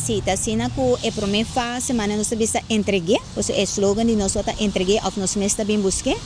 Sim, tá sendo que é para mim fácil, mas nós sabemos entregar, o slogan de nós está entregar, ou nós mesmo também buscar.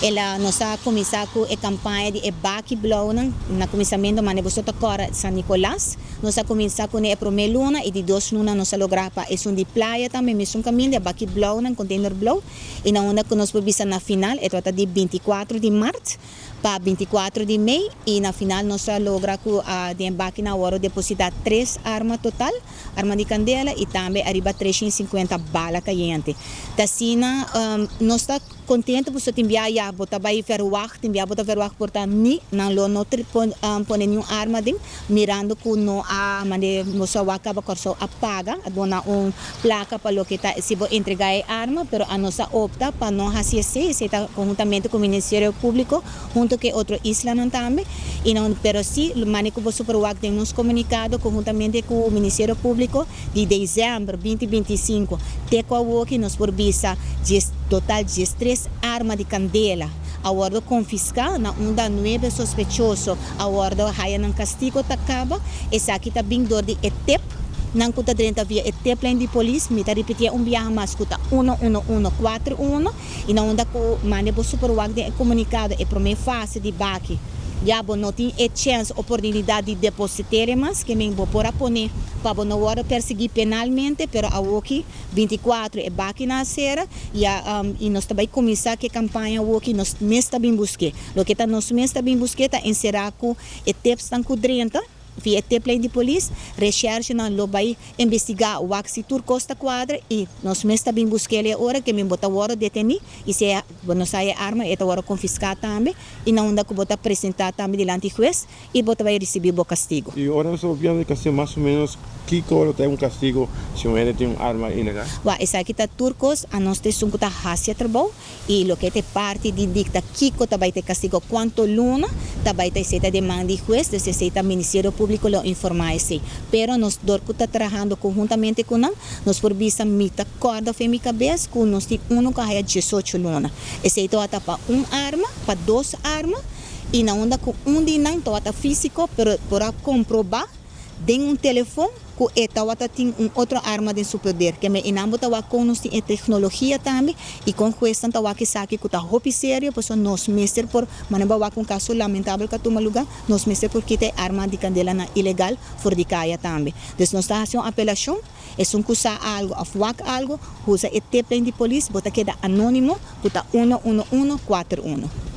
Ela nós começar com a campanha de Baki Blow, na começamento, mas nós está agora São Nicolás, nós começar com a primeira luna e de 2 lunas nós lograr para é de praia também, mesmo caminho de Baki Blow, container blow, e na onda que nós podemos na final, é de 24 de março para 24 de maio e na final nós logramos de embarque na hora depositar 3 armas total, arma de candela e também arriba 350 balas calientes. Assim, nós estamos contentes por te enviar já botar vai verwacht, enviar botar verwacht portanto ni não lo não põe nenhum arma dentro, mirando que não há maneira nós acaba corso apaga, dona placa para lo que está se vou entregar a arma, pero a nossa opta para não fazer se está conjuntamente com o Ministério Público junto que outro isla não também e não pero sim maneco vou superwak tem nos comunicado conjuntamente com o Ministério Público de dezembro 2025 te qual que nos por visa total de 3 armas de candela. A ordem confiscar na onda 9 sospechoso. A ordem haya ng castigo takaba. Essa aqui está bem dor de etep. Nang kuta dentro via etep line de polícia. Me tá repetir biyahe mas kuta 11141 e na onda ko mane bo superwag de comunicado e prome fase de baki. Já não tem a chance, oportunidade de depositar mas que me vou por aponer para não hora perseguir penalmente, pero a Woki 24 é baki na cera e nós também começar que campanha Woki nós mesmo bem busque. Lo que tá nós mesmo bem busque tá encerrar com etapas estão com 30 via plane de polícia, recherche na lo vai investigar o axi tur costa quadra e nós mesmo também busquele hora que me bota hora detenir e se não sai arma é hora confiscar também e não anda que bota apresentar também diante do juiz e bota vai receber o castigo. E agora nós sabemos que mais ou menos que coro tem castigo se ele tem arma ilegal. Essa aqui tá turcos a nós tem que tá hacia trabalho e lo que te parte de dicta Kiko também tem castigo quanto luna também tem seta demanda de juiz de seta Ministério Público lo informar assim. Pero nós dorco tá trabalhando conjuntamente com nós por visa mita corda femi cabeça com nós tem que há 18 luna. Esse então tá para arma, para 2 armas e na onda com de não tá físico para comprovar tem telefone que esta tem outra arma de superpoder que me inambota com nós tem tecnologia também e com questão tá que saque que tá roupa sério por nós mestre por manaba com caso lamentável que toma lugar nós mestre porque tem arma de candela na ilegal fora de caia também então nós está fazendo apelação é um coisa algo afwak algo usa plane de polícia bota queda anônimo bota 11141